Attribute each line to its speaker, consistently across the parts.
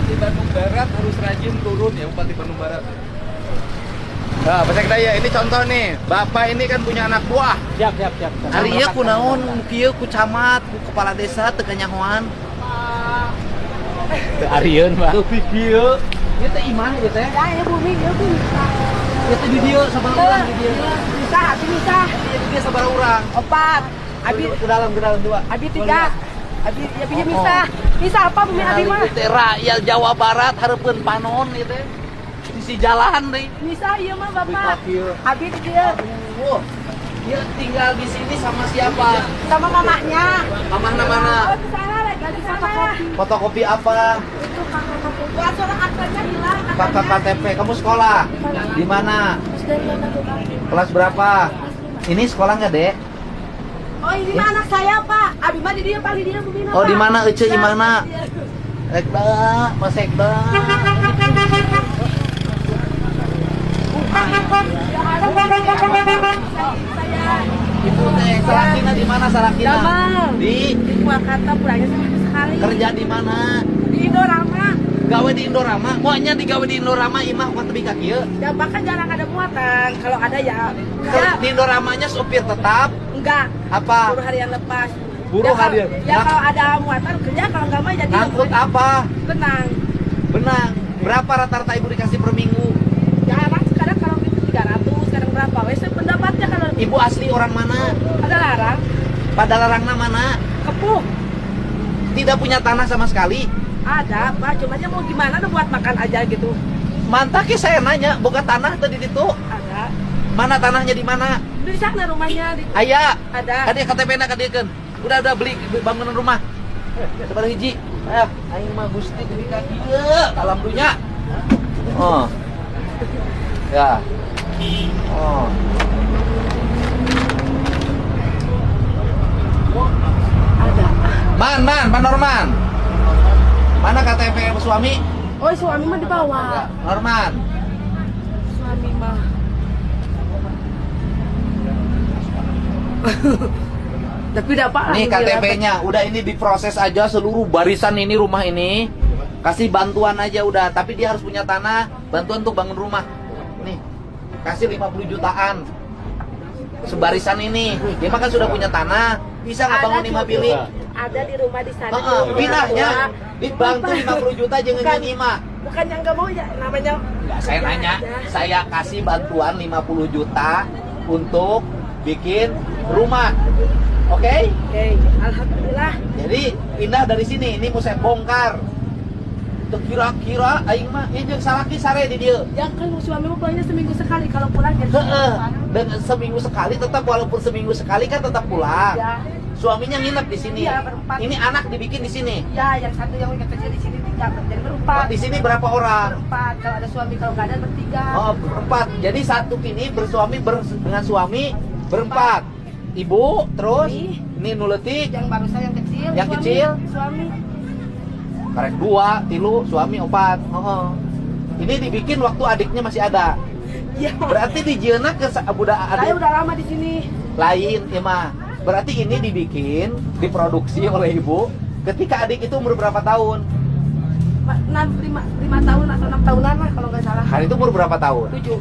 Speaker 1: Bupati Bandung Barat harus rajin turun ya, Bupati Bandung Barat. Nah, Pak Sekdaya, ini contoh nih. Bapak ini kan punya anak buah.
Speaker 2: Siap.
Speaker 3: Hari ieu kunaon kieu ku camat, ku kepala desa teu kanyahoan.
Speaker 2: Teu arieun, Pak.
Speaker 3: Teu kieu. Ieu teh imah ieu teh.
Speaker 4: Ya, ya bumi dia pun bisa.
Speaker 3: Ieu teh di dieu sabaraha urang di dieu.
Speaker 4: Bisa, abi bisa.
Speaker 3: Dia sabaraha urang.
Speaker 4: 4. Abi
Speaker 3: Ke dalam 2.
Speaker 4: abi 3. Abi bisa. Bisa apa bumi abi mah?
Speaker 3: Ieu teh rakyat Jawa Barat hareupeun panon ieu teh. Di jalan deui.
Speaker 4: Bisa iya mah Bapak.
Speaker 3: Kieu.
Speaker 4: Abi dia
Speaker 3: Oh. Dia tinggal di sini sama siapa?
Speaker 4: sama mamahnya.
Speaker 3: Mamahna mana?
Speaker 4: Oh, di sana lagi fotokopi.
Speaker 3: Fotokopi apa?
Speaker 4: Itu fotokopi. Buat surat aktanya hilang.
Speaker 3: Kakak KTP. Kamu sekolah? Di mana?
Speaker 4: Dari mana tuh, Pak?
Speaker 3: Kelas berapa? Ini sekolah nggak, Dek?
Speaker 4: Oh, ini mah anak saya, Pak. Abi mah di dia paling dia bumi.
Speaker 3: Oh, di mana Ece? Di mana? Sekda, Mas Sekda. Ibu teh, Sarakina di mana Sarakina?
Speaker 4: Damang.
Speaker 3: Di
Speaker 4: Purwakarta pulangnya seminggu sekali.
Speaker 3: kerja di mana?
Speaker 4: Di Indorama.
Speaker 3: Gawe di Indorama. Moanya digawe di Indorama imah kuat tebih ka kieu.
Speaker 4: Ya bahkan jarang ada muatan. Kalau ada ya. Ya,
Speaker 3: Di Indoramanya sopir tetap
Speaker 4: enggak.
Speaker 3: apa?
Speaker 4: Buruh harian lepas.
Speaker 3: Buruh
Speaker 4: Ya, kalau-
Speaker 3: harian.
Speaker 4: Ya kalau ada muatan kerja, kalau enggak mah jadi
Speaker 3: Ngangkut apa?
Speaker 4: tenang.
Speaker 3: Benang. Berapa rata-rata ibu dikasih per minggu?
Speaker 4: Jarang sekarang kalau gitu 300, sekarang berapa? Wes pendapatnya kalau
Speaker 3: Ibu asli orang mana?
Speaker 4: ada larang,
Speaker 3: Pada larangna mana?
Speaker 4: kepuh.
Speaker 3: Tidak punya tanah sama sekali.
Speaker 4: Ada, Pak. Cuma aja mau gimana tuh buat makan aja gitu.
Speaker 3: Mantap saya nanya, bukan tanah tadi itu.
Speaker 4: Ada.
Speaker 3: Mana tanahnya di mana?
Speaker 4: Di sana rumahnya di
Speaker 3: Aya.
Speaker 4: ada.
Speaker 3: Kadi KTP-na kadiekeun. Udah beli bangunan rumah. Sabar hiji. Aing mah Gusti deui ka kieu, alam dunya. Oh. Ya. Oh.
Speaker 4: Ada.
Speaker 3: Man Norman. Mana KTP suami?
Speaker 4: Oh, suami mah dibawa.
Speaker 3: Norman.
Speaker 4: Suami mah. Tapi dapat
Speaker 3: Nih KTP-nya, udah ini diproses aja seluruh barisan ini rumah ini. Kasih bantuan aja udah, tapi dia harus punya tanah, bantuan untuk bangun rumah. Nih, kasih 50 jutaan. Sebarisan ini, dia mah kan sudah punya tanah, bisa nggak bangun 5 bilik?
Speaker 4: Ada di rumah di sana.
Speaker 3: Pinahnya, dibantu 50 juta jangan
Speaker 4: Bukan.
Speaker 3: nyanyi
Speaker 4: Bukan yang nggak mau ya, namanya.
Speaker 3: Enggak, saya nanya, saya kasih bantuan 50 juta untuk bikin rumah. Oke?
Speaker 4: Oke, alhamdulillah.
Speaker 3: Jadi pindah dari sini, ini mau saya bongkar. Tuh kira-kira aing mah ieu jeung salaki sare di dieu.
Speaker 4: Ya kan suami mah pulangnya seminggu sekali, kalau pulang jadi
Speaker 3: Heeh. Dan seminggu sekali tetap walaupun seminggu sekali kan tetap pulang.
Speaker 4: Ya,
Speaker 3: Suaminya nginep di sini.
Speaker 4: Iya, berempat.
Speaker 3: Ini anak dibikin di sini.
Speaker 4: ya yang satu yang kecil di sini 3, jadi berempat.
Speaker 3: Di sini berapa orang?
Speaker 4: Berempat, kalau ada suami, kalau nggak ada bertiga.
Speaker 3: Oh, berempat. Jadi satu ini dengan suami berempat. Ibu, terus ini nuletik,
Speaker 4: Yang barusan yang kecil.
Speaker 3: Yang
Speaker 4: suami,
Speaker 3: kecil?
Speaker 4: Suami.
Speaker 3: karek 2, 3, suami 4. Ini dibikin waktu adiknya masih ada.
Speaker 4: Iya.
Speaker 3: Berarti dijieuna ke budak
Speaker 4: Saya
Speaker 3: adik
Speaker 4: udah lama di sini.
Speaker 3: lain ya mah. Berarti ini dibikin, diproduksi oleh ibu ketika adik itu umur berapa tahun?
Speaker 4: 5 tahun atau 6 tahunan lah kalau nggak salah.
Speaker 3: Hari itu umur berapa tahun?
Speaker 4: 7.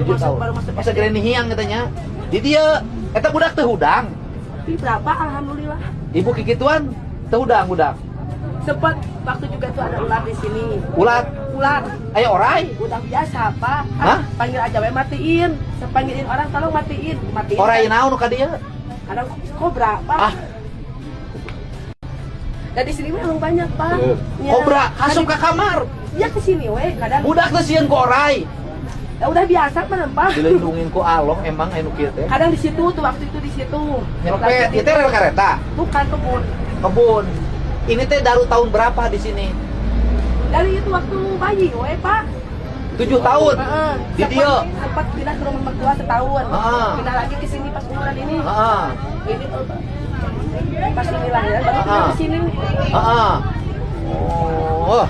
Speaker 3: 7 tahun.
Speaker 4: Baru masuk
Speaker 3: Masa
Speaker 4: SD.
Speaker 3: kira hiang katanya. Di dia eta budak teu hudang.
Speaker 4: Tapi berapa? Alhamdulillah.
Speaker 3: Ibu kikituan teu hudang budak.
Speaker 4: Sempat waktu juga tuh ada ular di sini.
Speaker 3: Ulat,
Speaker 4: Ular.
Speaker 3: aya orai.
Speaker 4: Udah biasa, Pak.
Speaker 3: Hah?
Speaker 4: Panggil aja we matiin. Sepanggilin orang tolong matiin. Matiin.
Speaker 3: Orai naon ka dia?
Speaker 4: Ada kobra, Pak.
Speaker 3: Ah,
Speaker 4: Dan di sini memang banyak, Pak. Iya.
Speaker 3: kobra asup ka kamar.
Speaker 4: Iya ke sini we, kadang.
Speaker 3: Budak teh sieun ku orai.
Speaker 4: Ya udah biasa kan, Pak.
Speaker 3: Dilindungin ku Allah emang anu kieu teh.
Speaker 4: Kadang di situ tuh waktu itu di situ.
Speaker 3: Nyopet, itu rel kereta,
Speaker 4: Bukan kebun.
Speaker 3: kebun. Ini teh daru tahun berapa di sini?
Speaker 4: Dari itu waktu bayi, we, Pak.
Speaker 3: 7 tahun.
Speaker 4: Heeh.
Speaker 3: Di dia.
Speaker 4: Sempat pindah ke rumah mertua setahun.
Speaker 3: Heeh.
Speaker 4: Pindah lagi ke sini pas umuran ini.
Speaker 3: Heeh.
Speaker 4: Ini pas ini lahiran baru pindah ke sini.
Speaker 3: Heeh. Oh.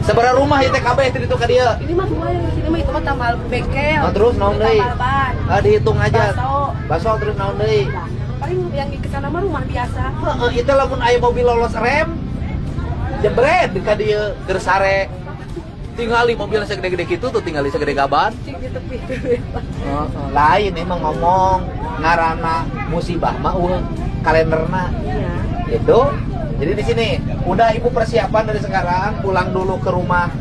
Speaker 3: Seberapa rumah ieu teh kabeh itu ka dia?
Speaker 4: Ini mah dua yang di sini mah itu mah tambal bengkel.
Speaker 3: Nah, terus naon deui?
Speaker 4: Tambal ban.
Speaker 3: Dihitung aja.
Speaker 4: Baso.
Speaker 3: Baso terus naon deui?
Speaker 4: Nah, paling yang di kesana mah rumah biasa.
Speaker 3: Heeh, itu lamun aya mobil lolos rem. Jebret dekat dia gersare. Tinggali mobil segede-gede gitu tuh, tinggali segede gaban. Lain emang ngomong ngarana musibah mah kalenderna.
Speaker 4: Iya.
Speaker 3: Gitu. Jadi di sini udah ibu persiapan dari sekarang pulang dulu ke rumah,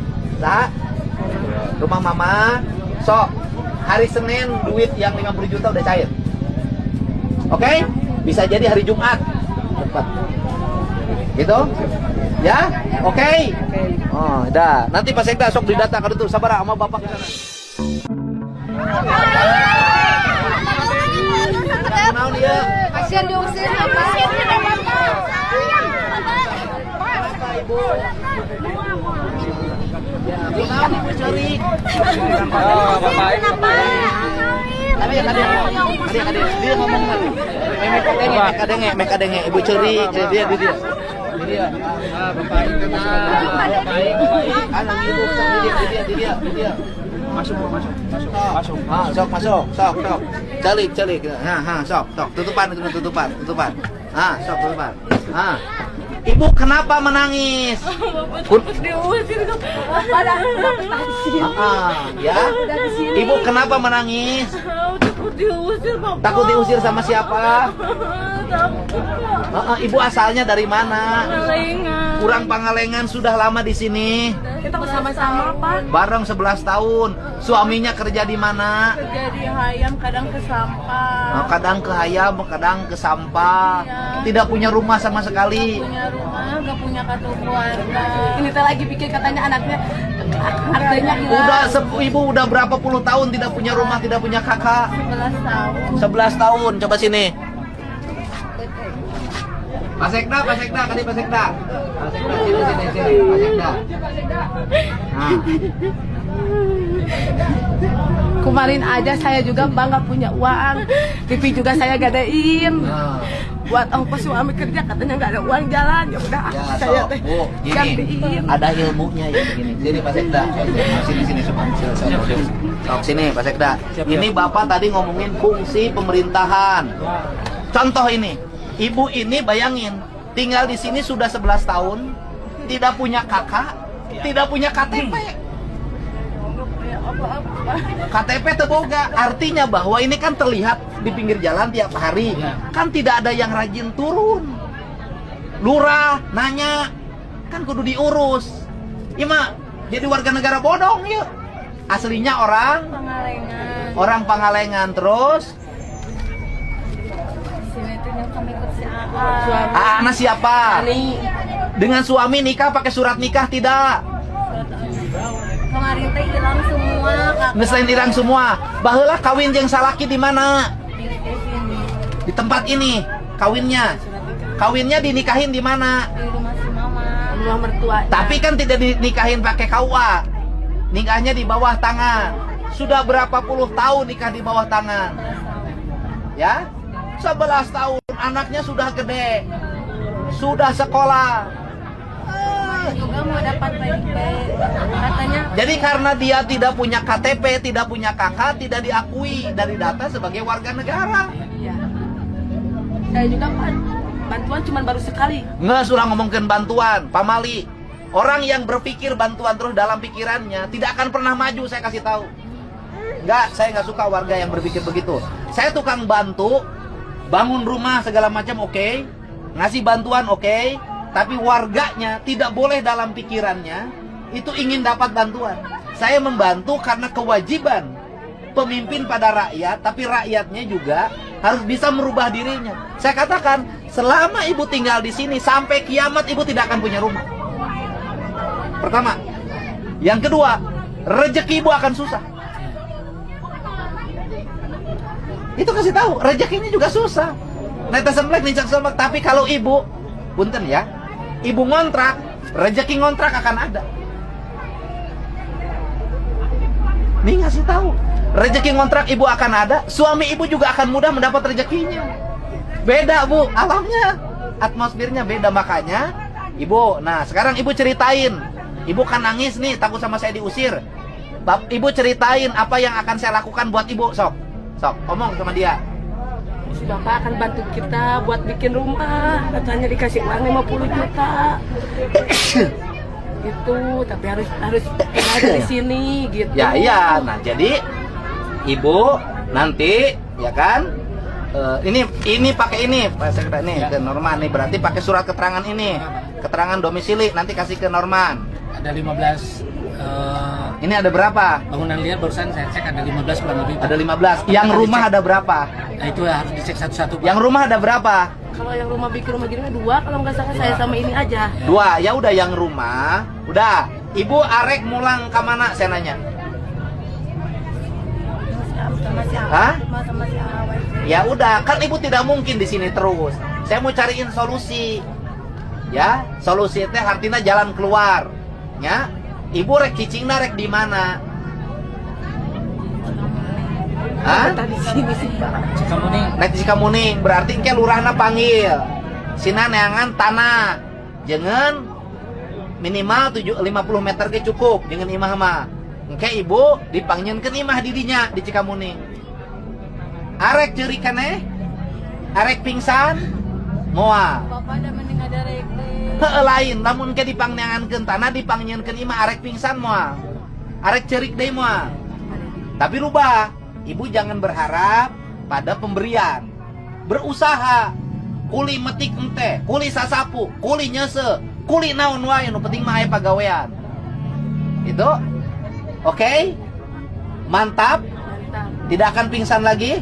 Speaker 3: rumah mama. Sok hari Senin duit yang 50 juta udah cair. Oke? Bisa jadi hari Jumat. Cepat. Gitu? Ya? Oke? Oh, dah. Nanti Pak Sekda sok didata kada tuh sabar sama Bapak ke sana. Kenal dia.
Speaker 4: Kasihan diusir apa?
Speaker 3: Apa Ibu? Ya, kenal Ibu cari.
Speaker 1: Oh, Bapak.
Speaker 3: Tadi ya kadang dia ngomong kan. Mek kadenge Ibu curi dia.
Speaker 1: Bapak itu
Speaker 3: Anak Ibu dia.
Speaker 1: masuk.
Speaker 3: Masuk. Celik. Sok. Tutupan. Sok, tutupan. Ibu kenapa menangis?
Speaker 4: Diusir kok.
Speaker 3: Ya. Ibu kenapa menangis?
Speaker 4: Takut diusir, Bapak.
Speaker 3: Takut diusir sama siapa?
Speaker 4: Takut.
Speaker 3: Ibu asalnya dari mana?
Speaker 4: Pangalengan.
Speaker 3: Kurang Pangalengan, sudah lama di sini.
Speaker 4: Kita bersama-sama, Pak.
Speaker 3: Bareng 11 tahun. Suaminya kerja di mana?
Speaker 4: Kerja di Hayam, kadang ke sampah.
Speaker 3: Kadang ke Hayam, kadang ke sampah.
Speaker 4: Iya.
Speaker 3: Tidak punya rumah sama sekali.
Speaker 4: Punya rumah, gak punya kartu keluarga. Ini teh lagi pikir katanya anaknya hartanya hilang.
Speaker 3: Ibu udah berapa puluh tahun tidak punya rumah, tidak punya kakak?
Speaker 4: 11 tahun.
Speaker 3: 11 tahun. Coba sini. Pak Sekda, kali Pak Sekda. Pak Sekda, sini. Pak Sekda. Nah.
Speaker 4: Kemarin aja saya juga bangga punya uang. TV juga saya gadein.
Speaker 3: Nah.
Speaker 4: Buat ongkos suami kerja katanya nggak ada uang jalan. Ya udah,
Speaker 3: Ya,
Speaker 4: saya
Speaker 3: sok,
Speaker 4: teh
Speaker 3: Bu, gini,
Speaker 4: gantiin.
Speaker 3: ada ilmunya ya begini. Sini Pak Sekda. Sini semua. Sok sini Pak Sekda. Ini Bapak tadi ngomongin fungsi pemerintahan. Contoh ini, Ibu ini bayangin, tinggal di sini sudah 11 tahun, tidak punya kakak, tidak punya KTP. KTP teboga, artinya bahwa ini kan terlihat di pinggir jalan tiap hari. Kan tidak ada yang rajin turun. Lurah nanya, kan kudu diurus. Iya mak, jadi warga negara bodong ya. Aslinya
Speaker 4: Pangalengan.
Speaker 3: orang Pangalengan, terus
Speaker 4: Sini tuh yang kami ikut si AA.
Speaker 3: anak siapa?
Speaker 4: Ani.
Speaker 3: Dengan suami nikah pakai surat nikah tidak?
Speaker 4: Kemarin teh hilang semua.
Speaker 3: Ngeslain irang semua. Baheula kawin jeung salaki di mana?
Speaker 4: Di sini.
Speaker 3: Di tempat ini kawinnya. Kawinnya dinikahin di mana?
Speaker 4: Di rumah si mama. Rumah mertua.
Speaker 3: Tapi kan tidak dinikahin pakai KUA. Nikahnya di bawah tangan. Sudah berapa puluh tahun nikah di bawah tangan? Ya? 11 tahun, anaknya sudah gede. Sudah sekolah.
Speaker 4: Juga mau dapat PIP. Katanya
Speaker 3: Jadi karena dia tidak punya KTP, tidak punya kakak, tidak diakui dari data sebagai warga negara.
Speaker 4: iya. Saya juga Pak, bantuan cuma baru sekali.
Speaker 3: Nggak sudah ngomongin bantuan, pamali. Orang yang berpikir bantuan terus dalam pikirannya tidak akan pernah maju, saya kasih tahu. Nggak, saya nggak suka warga yang berpikir begitu. Saya tukang bantu, bangun rumah segala macam oke, ngasih bantuan oke, tapi warganya tidak boleh dalam pikirannya itu ingin dapat bantuan. Saya membantu karena kewajiban pemimpin pada rakyat, tapi rakyatnya juga harus bisa merubah dirinya. Saya katakan, selama ibu tinggal di sini sampai kiamat ibu tidak akan punya rumah. Pertama. Yang kedua, rezeki ibu akan susah. Itu kasih tahu, rezekinya juga susah. Neta semblek, nincak semblek. Tapi kalau ibu, punten ya, ibu ngontrak, rezeki ngontrak akan ada. Nih ngasih tahu, rezeki ngontrak ibu akan ada, suami ibu juga akan mudah mendapat rezekinya. Beda bu, alamnya, atmosfernya beda. Makanya ibu, nah sekarang ibu ceritain, ibu kan nangis nih takut sama saya diusir. Ibu ceritain apa yang akan saya lakukan buat ibu. Sok omong sama dia.
Speaker 4: si bapak akan bantu kita buat bikin rumah, katanya dikasih uang 50 juta. Gitu, tapi harus tinggal di sini gitu.
Speaker 3: Ya iya, nah jadi ibu nanti ya kan ini pakai ini Pak Sekda nih ke Norman nih, berarti pakai surat keterangan ini, keterangan domisili nanti kasih ke Norman.
Speaker 2: Ada 15
Speaker 3: Ini ada berapa?
Speaker 2: bangunan liar, barusan saya cek ada 15 kurang lebih.
Speaker 3: Ada 15. Yang rumah ada berapa?
Speaker 2: Nah, itu harus dicek satu-satu, Pak.
Speaker 3: Yang rumah ada berapa?
Speaker 4: Kalau yang rumah bikin rumah gini 2, kalau nggak salah saya sama ini aja.
Speaker 3: 2. Ya udah yang rumah. Udah. Ibu arek mulang ke mana saya nanya? Hah? Ya udah, kan ibu tidak mungkin di sini terus. Saya mau cariin solusi. Ya, solusi teh artinya jalan keluar. Ya. Ibu rek cicingna rek di mana? Hah?
Speaker 4: Tadi sini sih Pak.
Speaker 2: Cikamuning.
Speaker 3: Nek Cikamuning berarti engke lurahna panggil. Sina neangan tanah. Jangan minimal 50 meter ke cukup dengan imah mah. Engke ibu dipanggilkeun imah didinya di Cikamuning. Arek ceuri keneh? Arek pingsan? Moal.
Speaker 4: Bapak ada mending ada rekte.
Speaker 3: Heuh lain, namun ke dipangneangankeun tanah dipanggilkeun imah arek pingsan moal. Arek ceurik deui moal. Tapi rubah. Ibu jangan berharap pada pemberian. Berusaha. Kuli metik ente, kuli sasapu, kuli nyese, kuli naon wae nu penting mah aya pagawean. Itu? Oke? Mantap? Tidak akan pingsan lagi?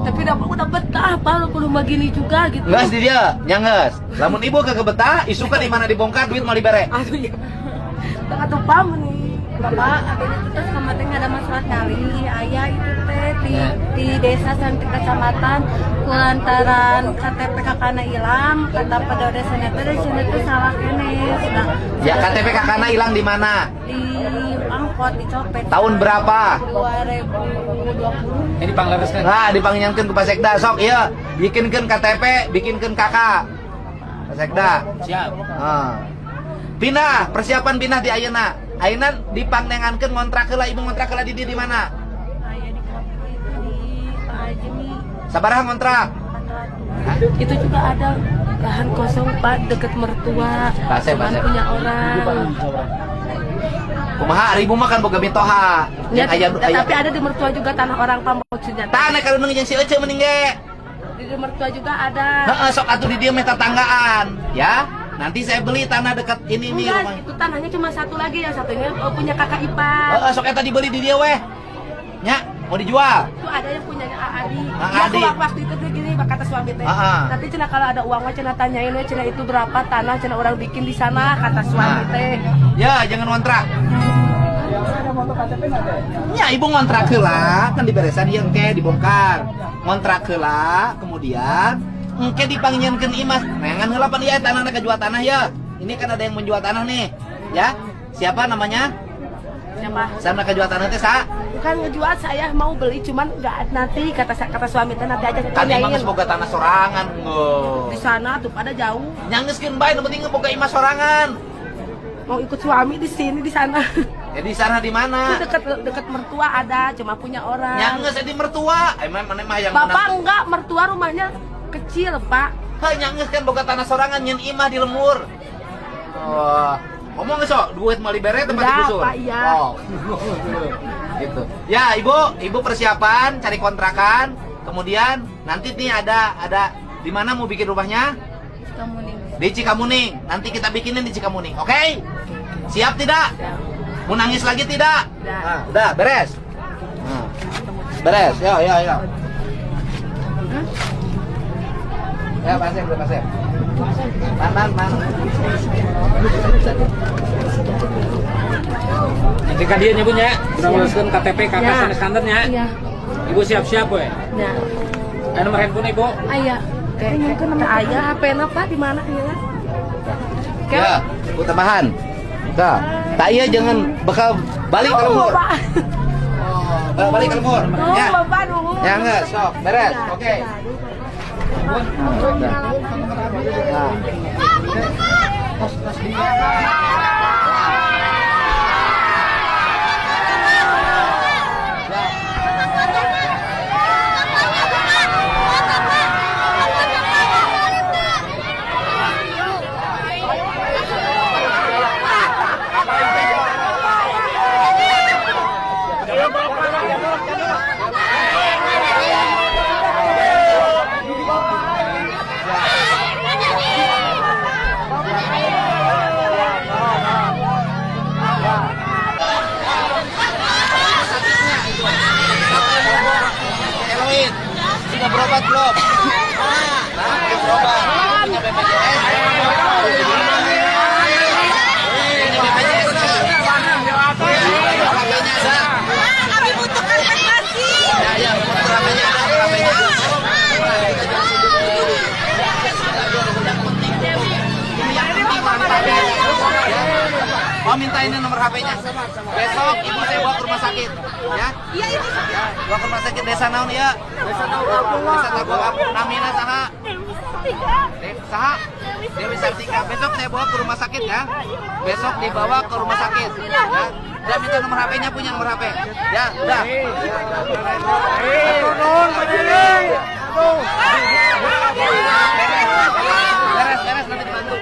Speaker 4: Tapi udah betah Pak, kalau begini juga gitu.
Speaker 3: Nges di dia, nyanges. Lamun ibu kagak betah, isukan di mana dibongkar duit mau dibere.
Speaker 4: Aduh ya. Tengah tumpah nih. Bapak, ada itu terus kemarin ada masalah nyali ayah itu teh di desa sampai kecamatan lantaran KTP kakaknya hilang, kata pada desanya teh di sini tuh salah kene sudah.
Speaker 3: Ya KTP kakaknya hilang di mana?
Speaker 4: Di angkot dicopet.
Speaker 3: Tahun berapa?
Speaker 4: 2020.
Speaker 2: Ini panglareskan.
Speaker 3: Nah, dipanggilkeun ku Pak Sekda sok ieu, bikinkeun KTP, bikinkeun kakak. Pak Sekda.
Speaker 2: Siap.
Speaker 3: Pindah, persiapan pindah di ayeuna. Ayeuna dipangnengankeun ngontrak heula, ibu ngontrak heula di dieu di mana?
Speaker 4: Ayah di kampung itu di Pak Haji nih.
Speaker 3: Sabaraha ngontrak?
Speaker 4: 400. Itu juga ada lahan kosong Pak deket mertua.
Speaker 3: Pasep,
Speaker 4: Cuman
Speaker 3: pasep.
Speaker 4: punya orang.
Speaker 3: Kumaha ari ibu makan boga mitoha.
Speaker 4: Ya,
Speaker 3: Yang
Speaker 4: tapi ada di mertua juga tanah orang Pak maksudnya.
Speaker 3: tanah kalau jeung si Ece mending ge.
Speaker 4: Di mertua juga ada.
Speaker 3: Heeh, sok atuh di dieu meh tetanggaan, ya. Nanti saya beli tanah dekat ini nih
Speaker 4: Enggak,
Speaker 3: rumah.
Speaker 4: itu tanahnya cuma satu lagi, yang satunya punya kakak ipar.
Speaker 3: Heeh, sok eta dibeli di dieu weh. Nya, mau dijual.
Speaker 4: Itu ada yang punyanya Adi.
Speaker 3: Adi.
Speaker 4: Ya, waktu itu dia gini kata suami teh. Nanti cina kalau ada uang mah cina tanyain we cina itu berapa tanah cina orang bikin di sana kata suami teh.
Speaker 3: Ya, jangan ngontrak. Ya, ibu ngontrak heula, kan diberesan ieu engke dibongkar. Ngontrak heula, kemudian engke dipanggieunkeun imah. Neangan heula pan ieu tanahna kejual tanah ya. Ini kan ada yang menjual tanah nih, ya. Siapa namanya?
Speaker 4: Siapa?
Speaker 3: Sana kejual tanah teh sa?
Speaker 4: Bukan ngejual, saya mau beli cuman nggak nanti kata suami teh nanti aja
Speaker 3: Kan imah
Speaker 4: tanyain.
Speaker 3: geus boga tanah sorangan,
Speaker 4: Di sana tuh pada jauh.
Speaker 3: Nyangeuskeun bae nu penting boga imah sorangan.
Speaker 4: Mau ikut suami di sini di sana.
Speaker 3: Ya di sana di mana?
Speaker 4: Itu deket mertua ada, cuma punya orang.
Speaker 3: Nyangeus di mertua. Emang mana mah yang
Speaker 4: Bapak enggak, mertua rumahnya kecil, Pak.
Speaker 3: Hei, nyangeus kan boga tanah sorangan nyen imah di lemur. Oh, ngomong geus sok, duit mau libere tempat
Speaker 4: Enggak,
Speaker 3: digusur.
Speaker 4: Pak, iya.
Speaker 3: Oh. Gitu. Ya, Ibu persiapan cari kontrakan. Kemudian nanti nih ada di mana mau bikin rumahnya?
Speaker 4: Kamuning.
Speaker 3: Di Cikamuning. Nanti kita bikinin di Cikamuning. Oke? Siap tidak? Mau nangis lagi tidak?
Speaker 4: Udah.
Speaker 3: Nah, udah beres. Nah. Beres. Yo. Ya, pasir. Man.
Speaker 2: Nanti ka dieu nya Bu nya. Urang-urangkeun KTP kakak
Speaker 4: Ya.
Speaker 2: sanes standarnya.
Speaker 4: Iya.
Speaker 2: Ibu siap-siap we.
Speaker 4: Ya.
Speaker 2: Aya nomor handphone Ibu.
Speaker 4: Ayah. Kayaknya kan nomor ayah, HP-na Pak di mana ya?
Speaker 3: Ya, Bu tambahan. Tah, tak iya jangan bakal balik ke lemur.
Speaker 4: Pak.
Speaker 3: Balik ke lemur. Ya.
Speaker 4: Bapak dulu.
Speaker 3: Ya enggak, sok, beres.
Speaker 4: Ya,
Speaker 3: Oke.
Speaker 4: ya.
Speaker 3: Nah. Oh, minta ini nomor HP-nya. Besok ibu saya bawa ke rumah sakit, ya.
Speaker 4: Iya ini.
Speaker 3: Ya, bawa ke rumah sakit desa naon ya? Desa Tagua Apung. Namina saha? Saha? Dewi Sartika. Besok saya bawa ke rumah sakit ya. Besok dibawa ke rumah sakit. Ya. Udah minta nomor HP-nya, punya nomor HP. Ya, udah. Beres, nanti dibantu.